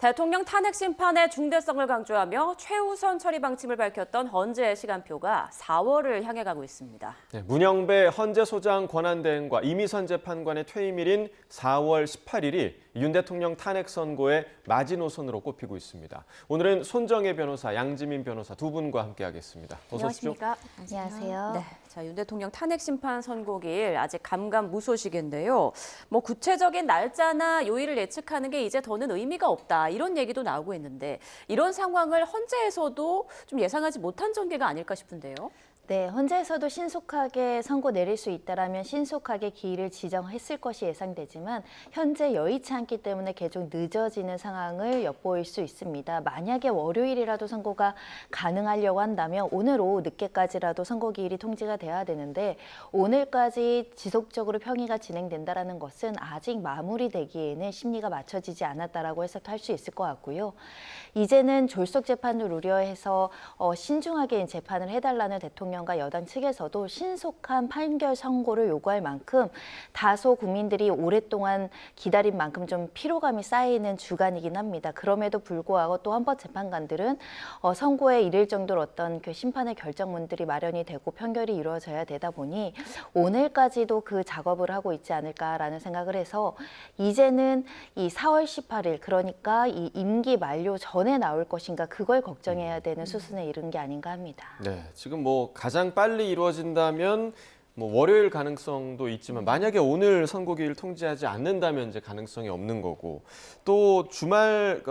대통령 탄핵 심판의 중대성을 강조하며 최우선 처리 방침을 밝혔던 헌재 시간표가 4월을 향해 가고 있습니다. 네, 문영배 헌재소장 권한대행과 이미선 재판관의 퇴임일인 4월 18일이 윤 대통령 탄핵 선고의 마지노선으로 꼽히고 있습니다. 오늘은 손정혜 변호사, 양지민 변호사 두 분과 함께하겠습니다. 어서 오십시오. 안녕하세요. 네, 자, 윤 대통령 탄핵 심판 선고일 아직 감감무소식인데요. 구체적인 날짜나 요일을 예측하는 게 이제 더는 의미가 없다. 이런 얘기도 나오고 있는데 이런 상황을 헌재에서도 좀 예상하지 못한 전개가 아닐까 싶은데요. 네, 헌재에서도 신속하게 선고 내릴 수 있다라면 신속하게 기일을 지정했을 것이 예상되지만 현재 여의치 않기 때문에 계속 늦어지는 상황을 엿보일 수 있습니다. 만약에 월요일이라도 선고가 가능하려고 한다면 오늘 오후 늦게까지라도 선고 기일이 통지가 돼야 되는데 오늘까지 지속적으로 평의가 진행된다는 것은 아직 마무리되기에는 심리가 맞춰지지 않았다라고 해석할 수 있을 것 같고요. 이제는 졸속 재판을 우려해서 신중하게 재판을 해달라는 대통령과 여당 측에서도 신속한 판결 선고를 요구할 만큼 다소 국민들이 오랫동안 기다린 만큼 좀 피로감이 쌓이는 주간이긴 합니다. 그럼에도 불구하고 또 헌법재판관들은 선고에 이를 정도로 어떤 그 심판의 결정문들이 마련이 되고 판결이 이루어져야 되다 보니 오늘까지도 그 작업을 하고 있지 않을까라는 생각을 해서 이제는 이 4월 18일 그러니까 이 임기 만료 전에 나올 것인가 그걸 걱정해야 되는 수순에 이른 게 아닌가 합니다. 네, 지금 가장 빨리 이루어진다면 월요일 가능성도 있지만 만약에 오늘 선고기일 통지하지 않는다면 이제 가능성이 없는 거고 또 주말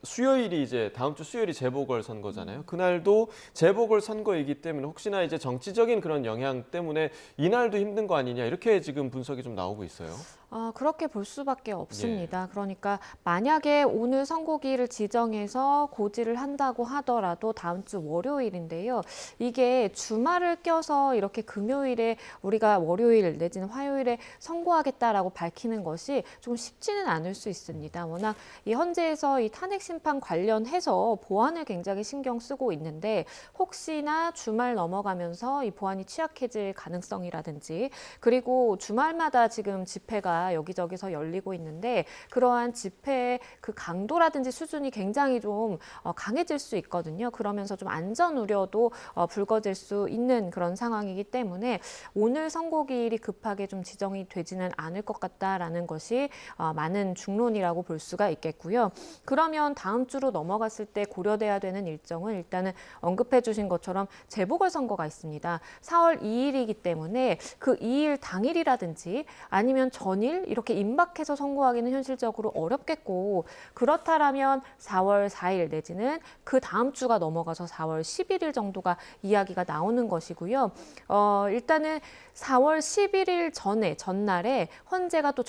수요일이 이제 다음 주 수요일이 재보궐 선거잖아요. 그날도 재보궐 선거이기 때문에 혹시나 이제 정치적인 그런 영향 때문에 이날도 힘든 거 아니냐 이렇게 지금 분석이 좀 나오고 있어요. 그렇게 볼 수밖에 없습니다. 그러니까 만약에 오늘 선고기일을 지정해서 고지를 한다고 하더라도 다음 주 월요일인데요. 이게 주말을 껴서 이렇게 금요일에 우리가 월요일 내지는 화요일에 선고하겠다라고 밝히는 것이 좀 쉽지는 않을 수 있습니다. 워낙 이 헌재에서 이 탄핵 심판 관련해서 보안을 굉장히 신경 쓰고 있는데 혹시나 주말 넘어가면서 이 보안이 취약해질 가능성이라든지 그리고 주말마다 지금 집회가 여기저기서 열리고 있는데 그러한 집회의 그 강도라든지 수준이 굉장히 좀 강해질 수 있거든요. 그러면서 좀 안전 우려도 불거질 수 있는 그런 상황이기 때문에 오늘 선고기일이 급하게 좀 지정이 되지는 않을 것 같다라는 것이 많은 중론이라고 볼 수가 있겠고요. 그러면 다음 주로 넘어갔을 때 고려돼야 되는 일정은 일단은 언급해 주신 것처럼 재보궐선거가 있습니다. 4월 2일이기 때문에 그 2일 당일이라든지 아니면 전일 이렇게 임박해서 선고하기는 현실적으로 어렵겠고 그렇다라면 4월 4일 내지는 그 다음 주가 넘어가서 4월 11일 정도가 이야기가 나오는 것이고요. 일단은 4월 11일 전날에 헌재가 또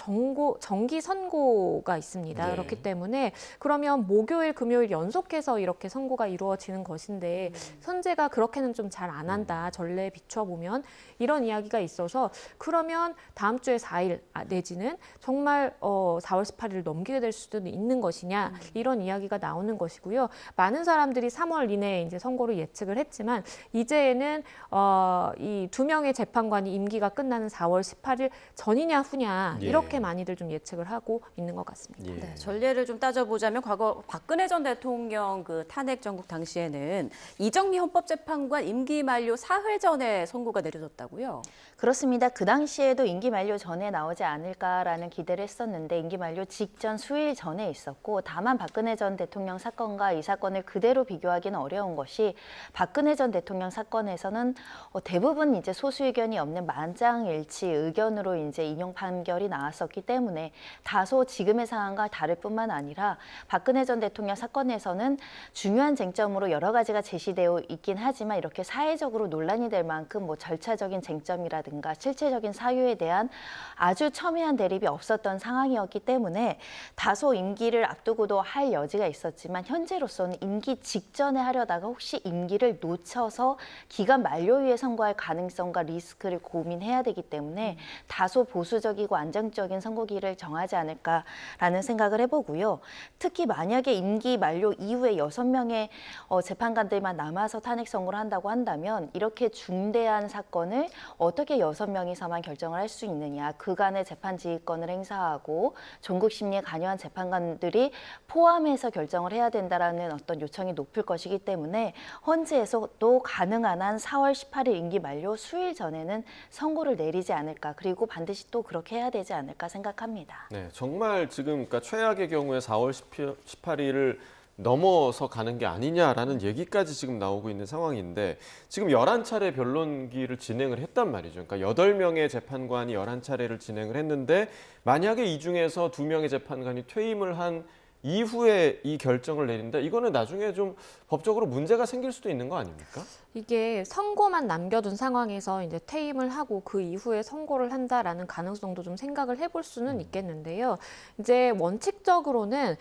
정기 선고가 있습니다. 네. 그렇기 때문에 그러면 목요일, 금요일 연속해서 이렇게 선고가 이루어지는 것인데 헌재가 그렇게는 좀 잘 안 한다. 전례에 비춰보면 이런 이야기가 있어서 그러면 다음 주에 4일 내지는 정말 4월 18일을 넘기게 될 수도 있는 것이냐 이런 이야기가 나오는 것이고요. 많은 사람들이 3월 이내에 이제 선고를 예측을 했지만 이제는 이 두 명의 재판관이 임기가 끝나는 4월 18일 전이냐 후냐 이렇게 많이들 좀 예측을 하고 있는 것 같습니다. 네, 전례를 좀 따져보자면 과거 박근혜 전 대통령 그 탄핵 정국 당시에는 이정미 헌법재판관 임기 만료 사흘 전에 선고가 내려졌다고요? 그렇습니다. 그 당시에도 임기 만료 전에 나오지 않을까라는 기대를 했었는데 임기 만료 직전 수일 전에 있었고 다만 박근혜 전 대통령 사건과 이 사건을 그대로 비교하기는 어려운 것이 박근혜 전 대통령 사건에서는 대부분 이제 소수 의견이 없는 만장일치 의견으로 이제 인용 판결이 나왔었기 때문에 다소 지금의 상황과 다를 뿐만 아니라 박근혜 전 대통령 사건에서는 중요한 쟁점으로 여러 가지가 제시되어 있긴 하지만 이렇게 사회적으로 논란이 될 만큼 절차적인 쟁점이라든가 실체적인 사유에 대한 아주 첨예한 대립이 없었던 상황이었기 때문에 다소 임기를 앞두고도 할 여지가 있었지만 현재로서는 임기 직전에 하려다가 혹시 임기를 놓쳐서 기간 만료일에 선고할 가능성과 리스크를 고민해야 되기 때문에 다소 보수적이고 안정적인 선고기를 정하지 않을까라는 생각을 해보고요. 특히 만약에 임기 만료 이후에 6명의 재판관들만 남아서 탄핵 선고를 한다고 한다면 이렇게 중대한 사건을 어떻게 6명이서만 결정을 할 수 있느냐. 그간의 재판 재판 지휘권을 행사하고 종국 심리에 관여한 재판관들이 포함해서 결정을 해야 된다라는 어떤 요청이 높을 것이기 때문에 헌재에서도 가능한 한 4월 18일 임기 만료 수일 전에는 선고를 내리지 않을까, 그리고 반드시 또 그렇게 해야 되지 않을까 생각합니다. 네, 정말 지금 그러니까 최악의 경우에 4월 18일을 넘어서 가는 게 아니냐라는 얘기까지 지금 나오고 있는 상황인데 지금 11차례 변론기를 진행을 했단 말이죠. 그러니까 8명의 재판관이 11차례를 진행을 했는데 만약에 이 중에서 2명의 재판관이 퇴임을 한 이후에 이 결정을 내린다? 이거는 나중에 좀 법적으로 문제가 생길 수도 있는 거 아닙니까? 이게 선고만 남겨둔 상황에서 이제 퇴임을 하고 그 이후에 선고를 한다라는 가능성도 좀 생각을 해볼 수는 있겠는데요. 이제 원칙적으로는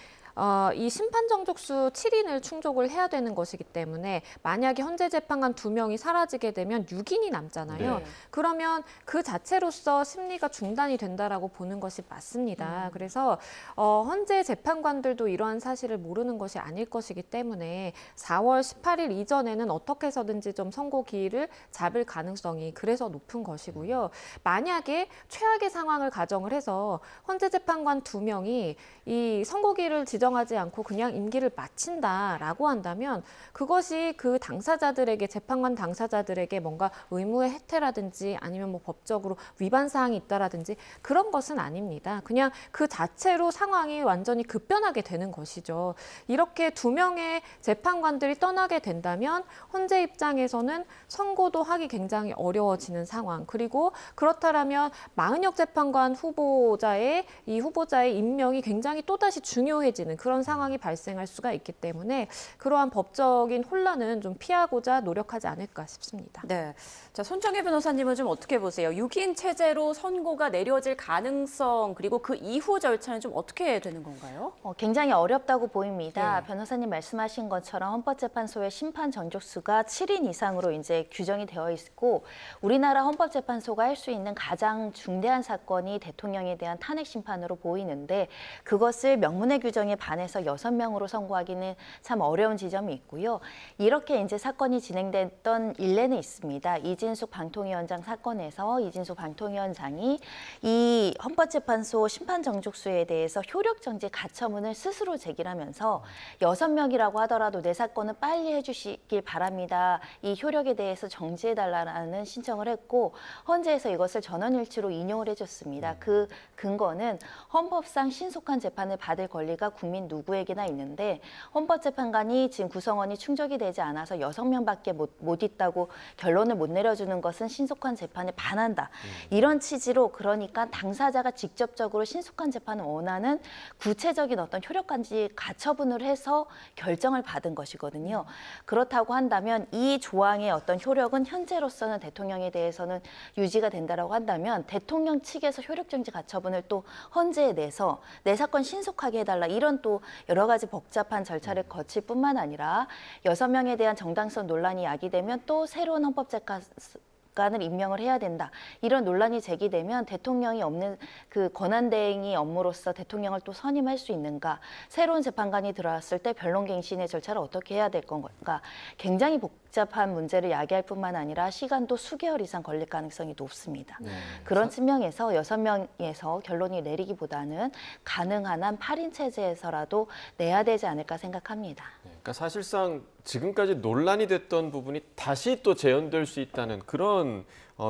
이 심판 정족수 7인을 충족을 해야 되는 것이기 때문에 만약에 헌재 재판관 2명이 사라지게 되면 6인이 남잖아요. 네. 그러면 그 자체로서 심리가 중단이 된다라고 보는 것이 맞습니다. 그래서 헌재 재판관들도 이러한 사실을 모르는 것이 아닐 것이기 때문에 4월 18일 이전에는 어떻게 해서든지 좀 선고 기일을 잡을 가능성이 그래서 높은 것이고요. 만약에 최악의 상황을 가정을 해서 헌재 재판관 2명이 이 선고 기일을 지정하지 않고 그냥 임기를 마친다라고 한다면 그것이 그 당사자들에게, 재판관 당사자들에게 뭔가 의무의 혜택이라든지 아니면 뭐 법적으로 위반 사항이 있다라든지 그런 것은 아닙니다. 그냥 그 자체로 상황이 완전히 급변하게 되는 것이죠. 이렇게 2명의 재판관들이 떠나게 된다면 헌재 입장에서는 선고도 하기 굉장히 어려워지는 상황, 그리고 그렇다면 마은혁 재판관 후보자의 임명이 굉장히 또다시 중요해지는 그런 상황이 발생할 수가 있기 때문에 그러한 법적인 혼란은 좀 피하고자 노력하지 않을까 싶습니다. 네. 자, 손정혜 변호사님은 좀 어떻게 보세요? 6인 체제로 선고가 내려질 가능성, 그리고 그 이후 절차는 좀 어떻게 되는 건가요? 굉장히 어렵다고 보입니다. 네. 변호사님 말씀하신 것처럼 헌법재판소의 심판 정족수가 7인 이상으로 이제 규정이 되어 있고, 우리나라 헌법재판소가 할 수 있는 가장 중대한 사건이 대통령에 대한 탄핵 심판으로 보이는데, 그것을 명문의 규정에 반해서 6명으로 선고하기는 참 어려운 지점이 있고요. 이렇게 이제 사건이 진행됐던 일례는 있습니다. 이진숙 방통위원장 사건에서 이진숙 방통위원장이 이 헌법재판소 심판 정족수에 대해서 효력정지 가처분을 스스로 제기하면서 6명이라고 하더라도 내 사건은 빨리 해주시길 바랍니다. 이 효력에 대해서 정지해달라는 신청을 했고, 헌재에서 이것을 전원일치로 인용을 해줬습니다. 그 근거는 헌법상 신속한 재판을 받을 권리가 국민 누구에게나 있는데, 헌법재판관이 지금 구성원이 충족이 되지 않아서 6명밖에 못 있다고 결론을 못 내려주는 것은 신속한 재판에 반한다. 이런 취지로, 그러니까 당사자가 직접적으로 신속한 재판을 원하는 구체적인 어떤 효력간지 가처분을 해서 결정을 받은 것이거든요. 그렇다고 한다면 이 조항의 어떤 효력은 현재로서는 대통령에 대해서는 유지가 된다라고 한다면, 대통령 측에서 효력정지 가처분을 또 헌재에 내서 내 사건 신속하게 해달라, 이런 또 여러 가지 복잡한 절차를 거칠 뿐만 아니라 6명에 대한 정당성 논란이 야기되면 또 새로운 헌법재판관을 임명을 해야 된다, 이런 논란이 제기되면 대통령이 없는 그 권한대행이 업무로서 대통령을 또 선임할 수 있는가, 새로운 재판관이 들어왔을 때 변론갱신의 절차를 어떻게 해야 될 건가, 굉장히 복잡한 문제를 야기할 뿐만 아니라 시간도 수개월 이상 걸릴 가능성이 높습니다. 그런 측면에서 6명에서 결론이 내리기보다는 가능한 한 8인 체제에서라도 내야 되지 않을까 생각합니다. 그러니까 사실상 지금까지 논란이 됐던 부분이 다시 또 재현될 수 있다는 그런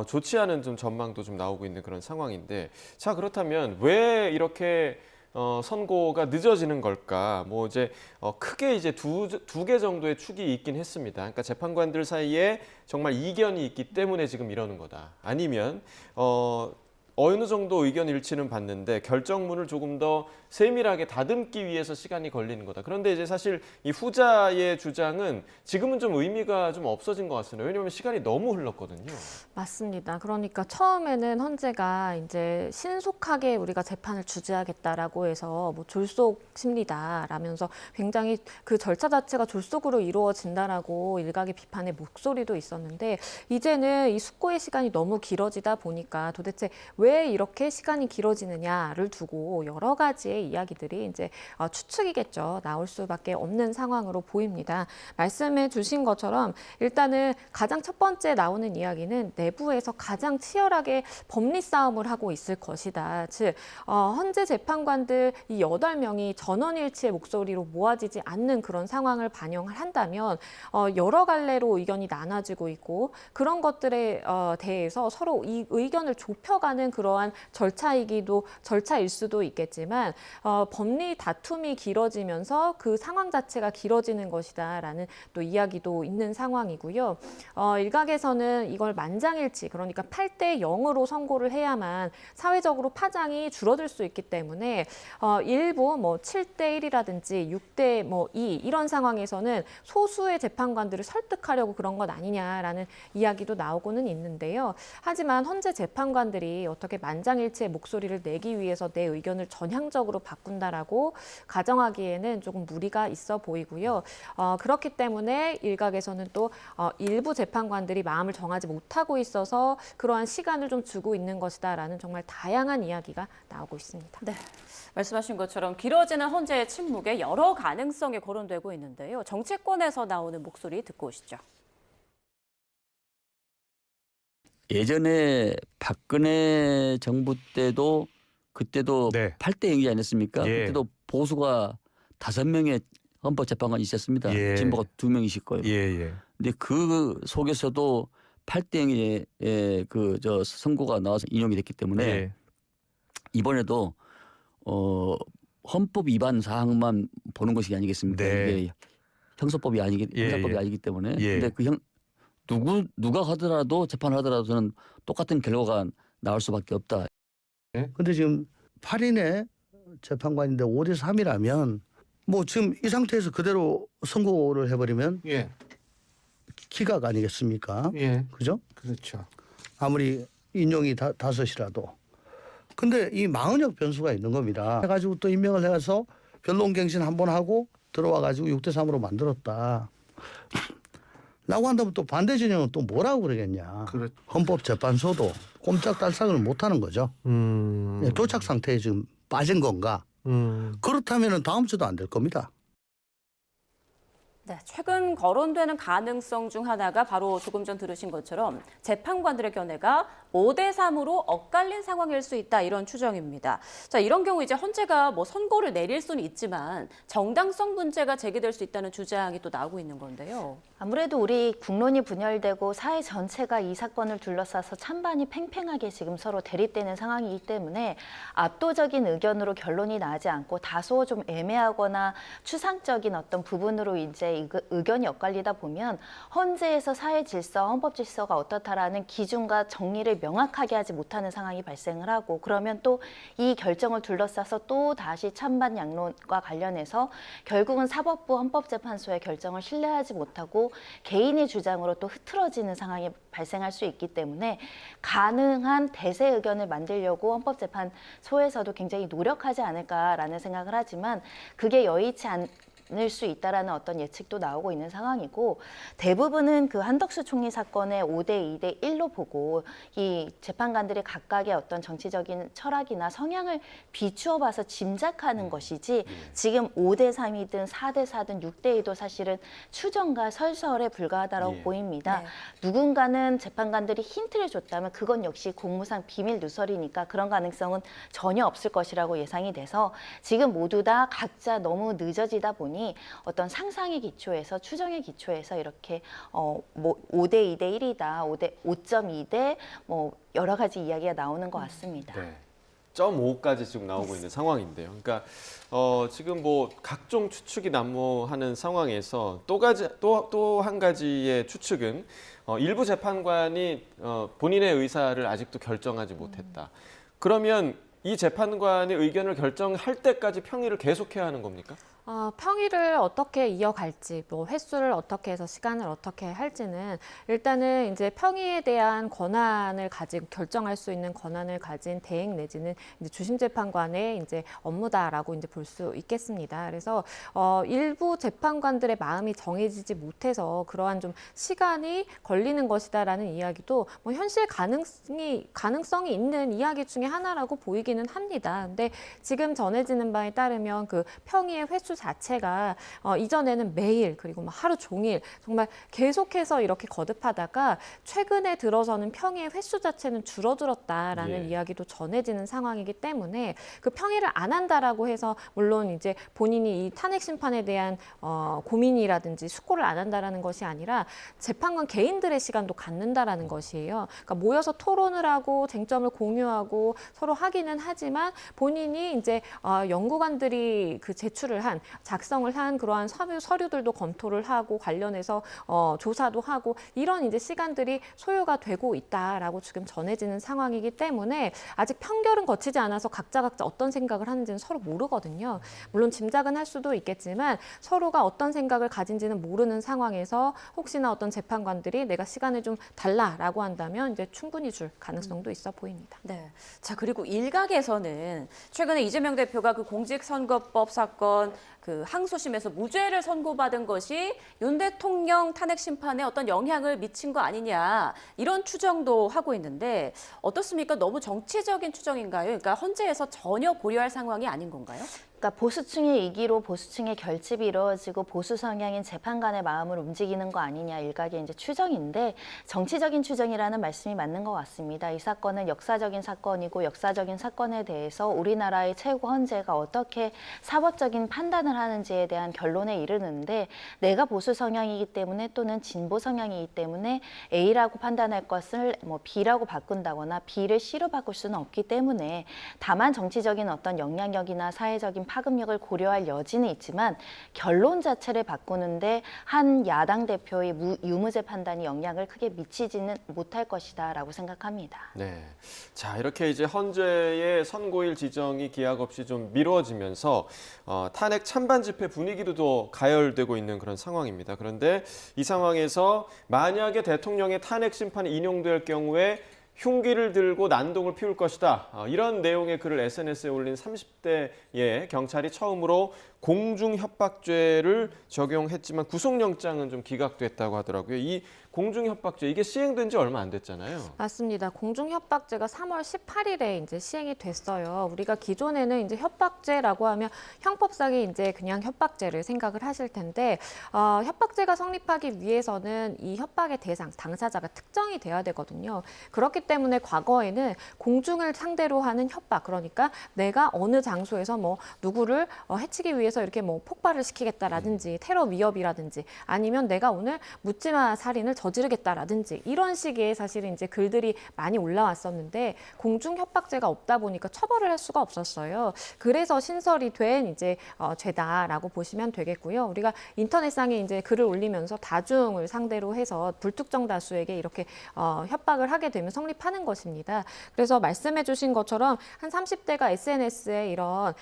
좋지 않은 좀 전망도 좀 나오고 있는 그런 상황인데, 자, 그렇다면 왜 이렇게 선고가 늦어지는 걸까? 뭐 이제 크게 이제 두 개 정도의 축이 있긴 했습니다. 그러니까 재판관들 사이에 정말 이견이 있기 때문에 지금 이러는 거다. 아니면 어느 정도 의견 일치는 봤는데 결정문을 조금 더 세밀하게 다듬기 위해서 시간이 걸리는 거다. 그런데 이제 사실 이 후자의 주장은 지금은 좀 의미가 좀 없어진 것 같습니다. 왜냐하면 시간이 너무 흘렀거든요. 맞습니다. 그러니까 처음에는 헌재가 이제 신속하게 우리가 재판을 주재하겠다라고 해서 뭐 졸속 심리다라면서 굉장히 그 절차 자체가 졸속으로 이루어진다라고 일각의 비판의 목소리도 있었는데, 이제는 이 숙고의 시간이 너무 길어지다 보니까 도대체 왜 왜 이렇게 시간이 길어지느냐를 두고 여러 가지의 이야기들이 이제 추측이겠죠. 나올 수밖에 없는 상황으로 보입니다. 말씀해 주신 것처럼 일단은 가장 첫 번째 나오는 이야기는 내부에서 가장 치열하게 법리 싸움을 하고 있을 것이다. 즉 헌재 재판관들 이 8명이 전원일치의 목소리로 모아지지 않는 그런 상황을 반영을 한다면 여러 갈래로 의견이 나눠지고 있고 그런 것들에 대해서 서로 이 의견을 좁혀가는 그러한 절차일 수도 있겠지만 법리 다툼이 길어지면서 그 상황 자체가 길어지는 것이다라는 또 이야기도 있는 상황이고요. 일각에서는 이걸 만장일치 그러니까 8대 0으로 선고를 해야만 사회적으로 파장이 줄어들 수 있기 때문에 일부 뭐 7대 1이라든지 6대 뭐 2 이런 상황에서는 소수의 재판관들을 설득하려고 그런 것 아니냐라는 이야기도 나오고는 있는데요. 하지만 헌재 재판관들이 어떻게 만장일치의 목소리를 내기 위해서 내 의견을 전향적으로 바꾼다라고 가정하기에는 조금 무리가 있어 보이고요. 그렇기 때문에 일각에서는 또 일부 재판관들이 마음을 정하지 못하고 있어서 그러한 시간을 좀 주고 있는 것이다라는 정말 다양한 이야기가 나오고 있습니다. 네. 말씀하신 것처럼 길어지는 헌재의 침묵에 여러 가능성이 거론되고 있는데요. 정치권에서 나오는 목소리 듣고 오시죠. 예전에 박근혜 정부 때도 그때도 네. 8대 0이지 않았습니까? 예. 그때도 보수가 5명의 헌법재판관이 있었습니다. 예. 진보가 2명 있었고요. 예. 근데 그 속에서도 8대 0의 선고가 나와서 인용이 됐기 때문에 예. 이번에도 헌법 위반 사항만 보는 것이 아니겠습니까? 네. 이게 형사법이 아니기 때문에. 예. 근데 누가 하더라도 재판하더라도 저는 똑같은 결과가 나올 수밖에 없다. 근데 지금 8인의 재판관인데 5대 3이라면 뭐 지금 이 상태에서 그대로 선고를 해버리면 예, 기각 아니겠습니까? 예, 그죠? 그렇죠. 아무리 인용이 다섯이라도. 근데 이 망언적 변수가 있는 겁니다. 해가지고 또 임명을 해서 변론갱신 한번 하고 들어와가지고 6대 3으로 만들었다. 라고 한다면 또 반대 진영은 또 뭐라고 그러겠냐. 헌법재판소도 꼼짝달싹을 못하는 거죠. 도착 상태에 지금 빠진 건가. 그렇다면 다음 주도 안 될 겁니다. 네, 최근 거론되는 가능성 중 하나가 바로 조금 전 들으신 것처럼 재판관들의 견해가 5대 3으로 엇갈린 상황일 수 있다 이런 추정입니다. 자, 이런 경우 이제 헌재가 뭐 선고를 내릴 수는 있지만 정당성 문제가 제기될 수 있다는 주장이 또 나오고 있는 건데요. 아무래도 우리 국론이 분열되고 사회 전체가 이 사건을 둘러싸서 찬반이 팽팽하게 지금 서로 대립되는 상황이기 때문에 압도적인 의견으로 결론이 나지 않고 다소 좀 애매하거나 추상적인 어떤 부분으로 이제 의견이 엇갈리다 보면 헌재에서 사회 질서, 헌법 질서가 어떻다라는 기준과 정리를 명확하게 하지 못하는 상황이 발생을 하고 그러면 또 이 결정을 둘러싸서 또 다시 찬반 양론과 관련해서 결국은 사법부 헌법재판소의 결정을 신뢰하지 못하고 개인의 주장으로 또 흐트러지는 상황이 발생할 수 있기 때문에 가능한 대세 의견을 만들려고 헌법재판소에서도 굉장히 노력하지 않을까라는 생각을 하지만 그게 여의치 않을 수 있다라는 어떤 예측도 나오고 있는 상황이고 대부분은 그 한덕수 총리 사건의 5대 2대 1로 보고 이 재판관들이 각각의 어떤 정치적인 철학이나 성향을 비추어 봐서 짐작하는 것이지 지금 5대 3이든 4대 4든 6대 2도 사실은 추정과 설설에 불과하다고 보입니다. 네. 누군가는 재판관들이 힌트를 줬다면 그건 역시 공무상 비밀 누설이니까 그런 가능성은 전혀 없을 것이라고 예상이 돼서 지금 모두 다 각자 너무 늦어지다 보니 어떤 상상의 기초에서 추정의 기초에서 이렇게 뭐 5대 2대 1이다, 5.2대 뭐 여러 가지 이야기가 나오는 것 같습니다. 네. 0.5까지 지금 나오고 있는 상황인데요. 그러니까 지금 뭐 각종 추측이 난무하는 상황에서 또 한 가지의 추측은 일부 재판관이 본인의 의사를 아직도 결정하지 못했다. 그러면 이 재판관의 의견을 결정할 때까지 평의를 계속해야 하는 겁니까? 평일을 어떻게 이어갈지, 뭐 횟수를 어떻게 해서 시간을 어떻게 할지는 일단은 이제 평일에 대한 권한을 가지고 결정할 수 있는 권한을 가진 대행 내지는 이제 주심 재판관의 이제 업무다라고 이제 볼 수 있겠습니다. 그래서 일부 재판관들의 마음이 정해지지 못해서 그러한 좀 시간이 걸리는 것이다라는 이야기도 뭐 현실 가능성이 있는 이야기 중에 하나라고 보이기는 합니다. 근데 지금 전해지는 바에 따르면 그 평일의 횟수 자체가 이전에는 매일 그리고 뭐 하루 종일 정말 계속해서 이렇게 거듭하다가 최근에 들어서는 평일의 횟수 자체는 줄어들었다라는 예. 이야기도 전해지는 상황이기 때문에 그 평일을 안 한다라고 해서 물론 이제 본인이 이 탄핵 심판에 대한 고민이라든지 숙고를 안 한다라는 것이 아니라 재판관 개인들의 시간도 갖는다라는 것이에요. 그러니까 모여서 토론을 하고 쟁점을 공유하고 서로 하기는 하지만 본인이 이제 연구관들이 그 제출을 한 작성을 한 그러한 서류들도 검토를 하고 관련해서 조사도 하고 이런 이제 시간들이 소요가 되고 있다라고 지금 전해지는 상황이기 때문에 아직 판결은 거치지 않아서 각자 어떤 생각을 하는지는 서로 모르거든요. 물론 짐작은 할 수도 있겠지만 서로가 어떤 생각을 가진지는 모르는 상황에서 혹시나 어떤 재판관들이 내가 시간을 좀 달라라고 한다면 이제 충분히 줄 가능성도 있어 보입니다. 네. 자, 그리고 일각에서는 최근에 이재명 대표가 그 공직선거법 사건 그 항소심에서 무죄를 선고받은 것이 윤 대통령 탄핵 심판에 어떤 영향을 미친 거 아니냐 이런 추정도 하고 있는데 어떻습니까? 너무 정치적인 추정인가요? 그러니까 헌재에서 전혀 고려할 상황이 아닌 건가요? 그러니까 보수층의 이기로 보수층의 결집이 이루어지고 보수 성향인 재판관의 마음을 움직이는 거 아니냐 일각의 이제 추정인데 정치적인 추정이라는 말씀이 맞는 것 같습니다. 이 사건은 역사적인 사건이고 역사적인 사건에 대해서 우리나라의 최고 헌재가 어떻게 사법적인 판단을 하는지에 대한 결론에 이르는데 내가 보수 성향이기 때문에 또는 진보 성향이기 때문에 A라고 판단할 것을 뭐 B라고 바꾼다거나 B를 C로 바꿀 수는 없기 때문에 다만 정치적인 어떤 영향력이나 사회적인 파급력을 고려할 여지는 있지만 결론 자체를 바꾸는데 한 야당 대표의 유무죄 판단이 영향을 크게 미치지는 못할 것이다라고 생각합니다. 네. 자, 이렇게 이제 헌재의 선고일 지정이 기약 없이 좀 미뤄지면서 탄핵 찬반 집회 분위기도 더 가열되고 있는 그런 상황입니다. 그런데 이 상황에서 만약에 대통령의 탄핵 심판이 인용될 경우에 흉기를 들고 난동을 피울 것이다. 이런 내용의 글을 SNS에 올린 30대의 경찰이 처음으로 공중협박죄를 적용했지만 구속영장은 좀 기각됐다고 하더라고요. 이 공중협박죄 이게 시행된 지 얼마 안 됐잖아요. 맞습니다. 공중협박죄가 3월 18일에 이제 시행이 됐어요. 우리가 기존에는 이제 협박죄라고 하면 형법상에 이제 그냥 협박죄를 생각을 하실 텐데 협박죄가 성립하기 위해서는 이 협박의 대상, 당사자가 특정이 돼야 되거든요. 그렇기 때문에 과거에는 공중을 상대로 하는 협박, 그러니까 내가 어느 장소에서 뭐 누구를 해치기 위해서 이렇게 뭐 폭발을 시키겠다라든지 테러 위협이라든지 아니면 내가 오늘 묻지마 살인을 저지르겠다라든지 이런 식의 사실은 이제 글들이 많이 올라왔었는데 공중협박죄가 없다 보니까 처벌을 할 수가 없었어요. 그래서 신설이 된 이제 죄다라고 보시면 되겠고요. 우리가 인터넷상에 이제 글을 올리면서 다중을 상대로 해서 불특정 다수에게 이렇게 협박을 하게 되면 성립하는 것입니다. 그래서 말씀해 주신 것처럼 한 30대가 SNS에 이런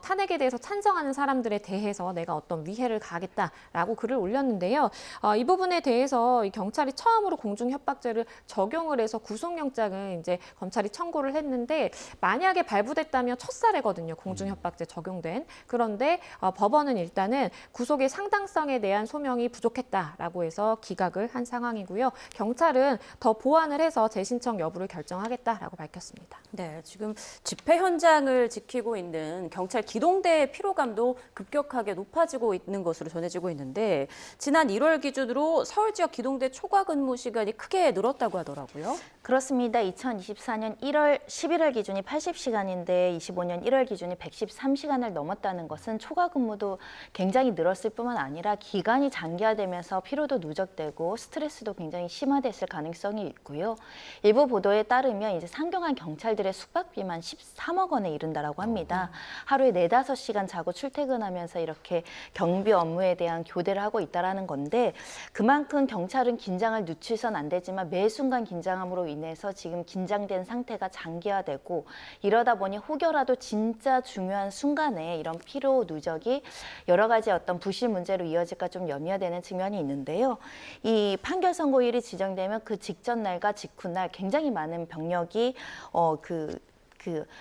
탄핵에 대해서 찬성하는 사람들에 대해서 내가 어떤 위해를 가하겠다라고 글을 올렸는데요. 이 부분에 대해서 경찰이 처음으로 공중협박죄를 적용을 해서 구속영장을 이제 검찰이 청구를 했는데 만약에 발부됐다면 첫 사례거든요. 공중협박죄 적용된. 그런데 법원은 일단은 구속의 상당성에 대한 소명이 부족했다라고 해서 기각을 한 상황이고요. 경찰은 더 보완을 해서 재신청 여부를 결정하겠다라고 밝혔습니다. 네, 지금 집회 현장을 지키고 있는 경찰 기동대의 피로감도 급격하게 높아지고 있는 것으로 전해지고 있는데 지난 1월 기준으로 서울 지역 기동대 초과 근무 시간이 크게 늘었다고 하더라고요. 그렇습니다. 2024년 11월 기준이 80시간인데 25년 1월 기준이 113시간을 넘었다는 것은 초과 근무도 굉장히 늘었을 뿐만 아니라 기간이 장기화되면서 피로도 누적되고 스트레스도 굉장히 심화됐을 가능성이 있고요. 일부 보도에 따르면 이제 상경한 경찰들의 숙박비만 13억 원에 이른다라고 합니다. 하루에 4-5시간 자고 출퇴근 퇴근하면서 이렇게 경비 업무에 대한 교대를 하고 있다라는 건데 그만큼 경찰은 긴장을 늦추선 안 되지만 매 순간 긴장함으로 인해서 지금 긴장된 상태가 장기화되고 이러다 보니 혹여라도 진짜 중요한 순간에 이런 피로 누적이 여러 가지 어떤 부실 문제로 이어질까 좀 염려되는 측면이 있는데요. 이 판결 선고일이 지정되면 그 직전 날과 직후날 굉장히 많은 병력이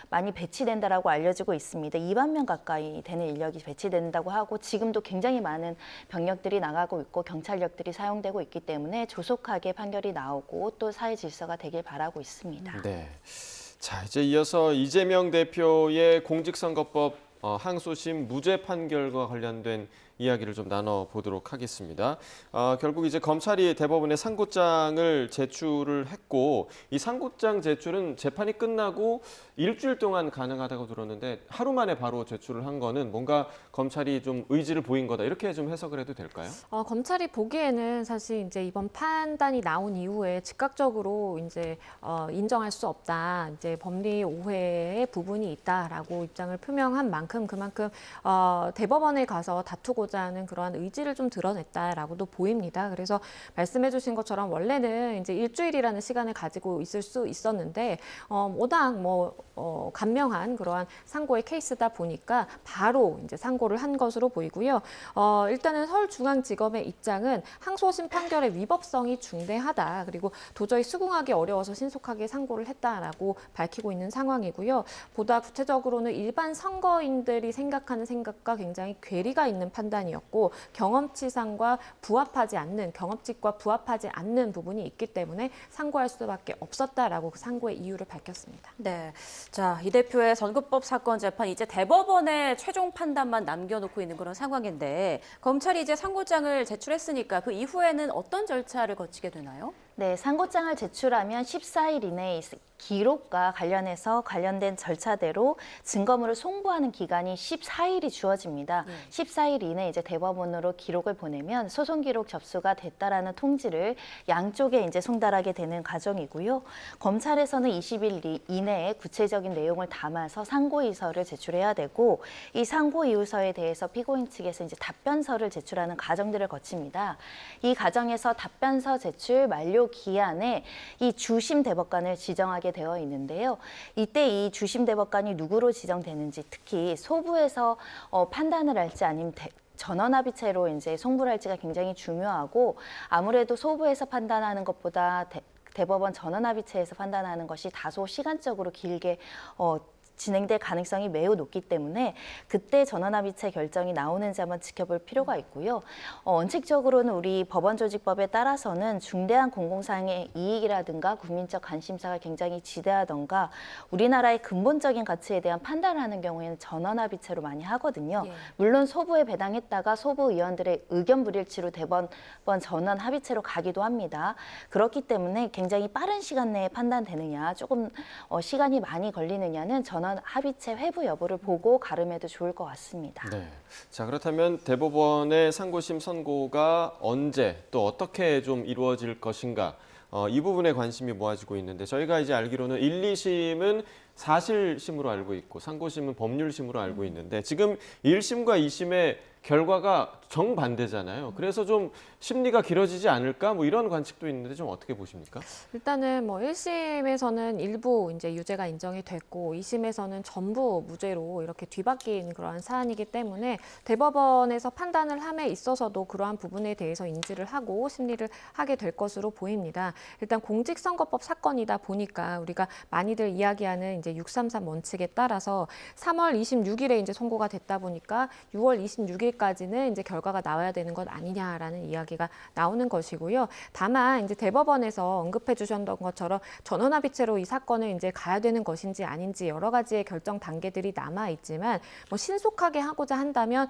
많이 배치된다라고 알려지고 있습니다. 2만 명 가까이 되는 인력이 배치된다고 하고 지금도 굉장히 많은 병력들이 나가고 있고 경찰력들이 사용되고 있기 때문에 조속하게 판결이 나오고 또 사회 질서가 되길 바라고 있습니다. 네. 자, 이제 이어서 이재명 대표의 공직선거법 항소심 무죄 판결과 관련된 이야기를 좀 나눠보도록 하겠습니다. 결국 이제 검찰이 대법원에 상고장을 제출을 했고 이 상고장 제출은 재판이 끝나고 일주일 동안 가능하다고 들었는데 하루 만에 바로 제출을 한 거는 뭔가 검찰이 좀 의지를 보인 거다 이렇게 좀 해석을 해도 될까요? 검찰이 보기에는 사실 이제 이번 판단이 나온 이후에 즉각적으로 이제 인정할 수 없다, 이제 법리 오해의 부분이 있다라고 입장을 표명한 만큼 그만큼 대법원에 가서 다투고자 하는 그러한 의지를 좀 드러냈다라고도 보입니다. 그래서 말씀해주신 것처럼 원래는 이제 일주일이라는 시간을 가지고 있을 수 있었는데 워낙 간명한 그러한 상고의 케이스다 보니까 바로 이제 상고를 한 것으로 보이고요. 일단은 서울중앙지검의 입장은 항소심 판결의 위법성이 중대하다. 그리고 도저히 수긍하기 어려워서 신속하게 상고를 했다라고 밝히고 있는 상황이고요. 보다 구체적으로는 일반 선거인들이 생각하는 생각과 굉장히 괴리가 있는 판단이었고 경험치상과 경험칙과 부합하지 않는 부분이 있기 때문에 상고할 수밖에 없었다라고 그 상고의 이유를 밝혔습니다. 네. 자, 이 대표의 선거법 사건 재판 이제 대법원의 최종 판단만 남겨놓고 있는 그런 상황인데 검찰이 이제 상고장을 제출했으니까 그 이후에는 어떤 절차를 거치게 되나요? 네, 상고장을 제출하면 14일 이내에 기록과 관련해서 관련된 절차대로 증거물을 송부하는 기간이 14일이 주어집니다. 14일 이내에 이제 대법원으로 기록을 보내면 소송 기록 접수가 됐다라는 통지를 양쪽에 이제 송달하게 되는 과정이고요. 검찰에서는 20일 이내에 구체적인 내용을 담아서 상고이서를 제출해야 되고 이 상고이유서에 대해서 피고인 측에서 이제 답변서를 제출하는 과정들을 거칩니다. 이 과정에서 답변서 제출 만료 기한에 이 주심 대법관을 지정하게 되어 있는데요. 이때 이 주심 대법관이 누구로 지정되는지 특히 소부에서 판단을 할지 아니면 전원합의체로 이제 송부를 할지가 굉장히 중요하고 아무래도 소부에서 판단하는 것보다 대법원 전원합의체에서 판단하는 것이 다소 시간적으로 길게 진행될 가능성이 매우 높기 때문에 그때 전원합의체 결정이 나오는지 한번 지켜볼 필요가 있고요. 원칙적으로는 우리 법원조직법에 따라서는 중대한 공공사항의 이익이라든가 국민적 관심사가 굉장히 지대하던가 우리나라의 근본적인 가치에 대한 판단을 하는 경우에는 전원합의체로 많이 하거든요. 물론 소부에 배당했다가 소부 의원들의 의견 불일치로 대법원 전원합의체로 가기도 합니다. 그렇기 때문에 굉장히 빠른 시간 내에 판단되느냐 조금 시간이 많이 걸리느냐는 합의체 회부 여부를 보고 가름해도 좋을 것 같습니다. 네. 자, 그렇다면 대법원의 상고심 선고가 언제 또 어떻게 좀 이루어질 것인가 이 부분에 관심이 모아지고 있는데 저희가 이제 알기로는 1, 2심은 사실심으로 알고 있고 상고심은 법률심으로 알고 있는데 지금 1심과 2심의 결과가 정반대잖아요. 그래서 좀 심리가 길어지지 않을까 뭐 이런 관측도 있는데 좀 어떻게 보십니까? 일단은 1심에서는 일부 이제 유죄가 인정이 됐고 2심에서는 전부 무죄로 이렇게 뒤바뀐 그러한 사안이기 때문에 대법원에서 판단을 함에 있어서도 그러한 부분에 대해서 인지를 하고 심리를 하게 될 것으로 보입니다. 일단 공직선거법 사건이다 보니까 우리가 많이들 이야기하는 이제 633 원칙에 따라서 3월 26일에 이제 선고가 됐다 보니까 6월 26일까지는 이제 결과가 나와야 되는 것 아니냐라는 이야기가 나오는 것이고요. 다만 이제 대법원에서 언급해 주셨던 것처럼 전원합의체로 이 사건을 이제 가야 되는 것인지 아닌지 여러 가지의 결정 단계들이 남아 있지만 신속하게 하고자 한다면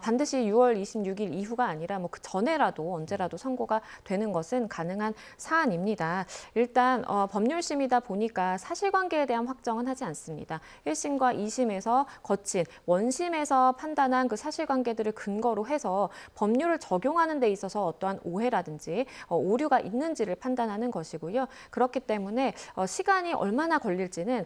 반드시 6월 26일 이후가 아니라 그 전에라도 언제라도 선고가 되는 것은 가능한 사안입니다. 일단 법률심이다 보니까 사실관계에 대한 확정은 하지 않습니다. 1심과 2심에서 거친 원심에서 판단한 그 사실관계 사실관계들을 근거로 해서 법률을 적용하는 데 있어서 어떠한 오해라든지 오류가 있는지를 판단하는 것이고요. 그렇기 때문에 시간이 얼마나 걸릴지는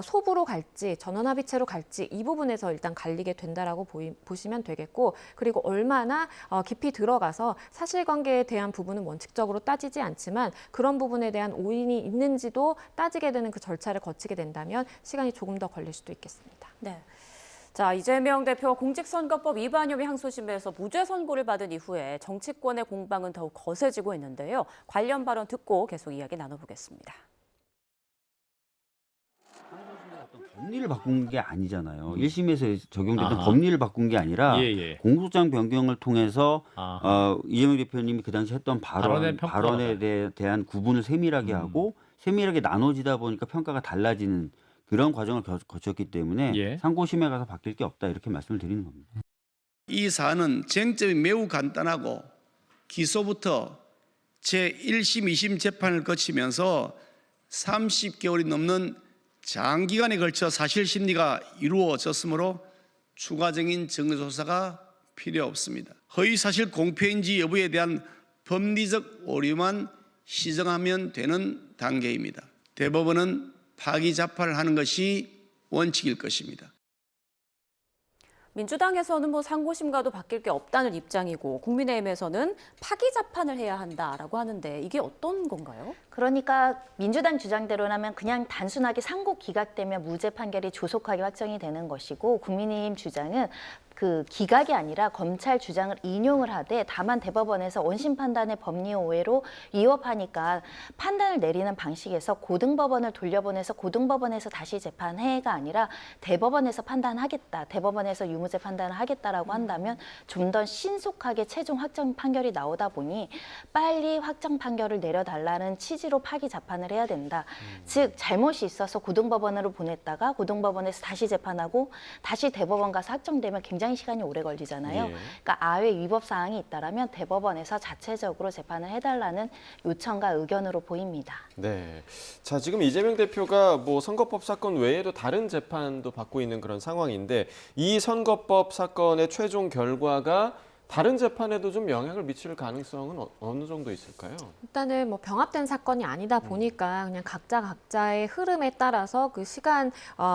소부로 갈지 전원합의체로 갈지 이 부분에서 일단 갈리게 된다라고 보시면 되겠고, 그리고 얼마나 깊이 들어가서 사실관계에 대한 부분은 원칙적으로 따지지 않지만 그런 부분에 대한 오인이 있는지도 따지게 되는 그 절차를 거치게 된다면 시간이 조금 더 걸릴 수도 있겠습니다. 네. 자, 이재명 대표 공직선거법 위반 혐의 항소심에서 무죄 선고를 받은 이후에 정치권의 공방은 더욱 거세지고 있는데요. 관련 발언 듣고 계속 이야기 나눠보겠습니다. 법리를 바꾼 게 아니잖아요. 1심에서 적용됐던 아하. 법리를 바꾼 게 아니라 예. 공소장 변경을 통해서 아하. 이재명 대표님이 그 당시 했던 발언의 평가가 발언에 대한 구분을 세밀하게 하고 세밀하게 나눠지다 보니까 평가가 달라지는 그런 과정을 거쳤기 때문에 예. 상고심에 가서 바뀔 게 없다 이렇게 말씀을 드리는 겁니다. 이 사안은 쟁점이 매우 간단하고 기소부터 제1심, 2심 재판을 거치면서 30개월이 넘는 장기간에 걸쳐 사실 심리가 이루어졌으므로 추가적인 정조사가 필요 없습니다. 허위사실 공표인지 여부에 대한 법리적 오류만 시정하면 되는 단계입니다. 대법원은 파기자판을 하는 것이 원칙일 것입니다. 민주당에서는 상고심과도 바뀔 게 없다는 입장이고 국민의힘에서는 파기자판을 해야 한다라고 하는데 이게 어떤 건가요? 그러니까 민주당 주장대로라면 그냥 단순하게 상고 기각되면 무죄 판결이 조속하게 확정이 되는 것이고, 국민의힘 주장은 그 기각이 아니라 검찰 주장을 인용을 하되 다만 대법원에서 원심 판단의 법리 오해로 위법하니까 판단을 내리는 방식에서 고등법원을 돌려보내서 고등법원에서 다시 재판해가 아니라 대법원에서 판단하겠다, 대법원에서 유무죄 판단을 하겠다라고 한다면 좀 더 신속하게 최종 확정 판결이 나오다 보니 빨리 확정 판결을 내려달라는 취지로 파기 자판을 해야 된다. 즉 잘못이 있어서 고등법원으로 보냈다가 고등법원에서 다시 재판하고 다시 대법원 가서 확정되면 굉장히 시간이 오래 걸리잖아요. 예. 그러니까 아외 위법 사항이 있다라면 대법원에서 자체적으로 재판을 해달라는 요청과 의견으로 보입니다. 네. 자, 지금 이재명 대표가 선거법 사건 외에도 다른 재판도 받고 있는 그런 상황인데 이 선거법 사건의 최종 결과가 다른 재판에도 좀 영향을 미칠 가능성은 어느 정도 있을까요? 일단은 병합된 사건이 아니다 보니까 그냥 각자의 흐름에 따라서 그 시간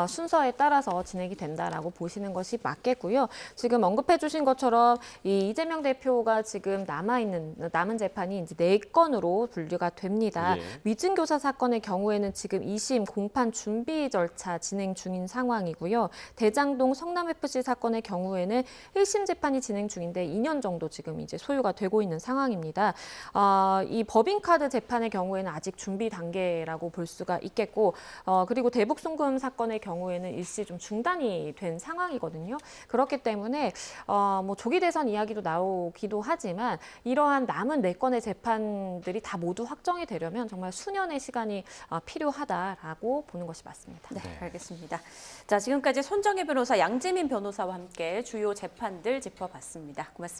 순서에 따라서 진행이 된다라고 보시는 것이 맞겠고요. 지금 언급해 주신 것처럼 이 이재명 대표가 지금 남은 재판이 이제 4건으로 분류가 됩니다. 예. 위증교사 사건의 경우에는 지금 2심 공판 준비 절차 진행 중인 상황이고요. 대장동 성남FC 사건의 경우에는 1심 재판이 진행 중인데 2년 정도 지금 이제 소요가 되고 있는 상황입니다. 이 법인카드 재판의 경우에는 아직 준비 단계라고 볼 수가 있겠고, 그리고 대북 송금 사건의 경우에는 일시 좀 중단이 된 상황이거든요. 그렇기 때문에 조기 대선 이야기도 나오기도 하지만 이러한 남은 4건의 재판들이 다 모두 확정이 되려면 정말 수년의 시간이 필요하다라고 보는 것이 맞습니다. 네, 알겠습니다. 자, 지금까지 손정혜 변호사, 양재민 변호사와 함께 주요 재판들 짚어봤습니다. 고맙습니다.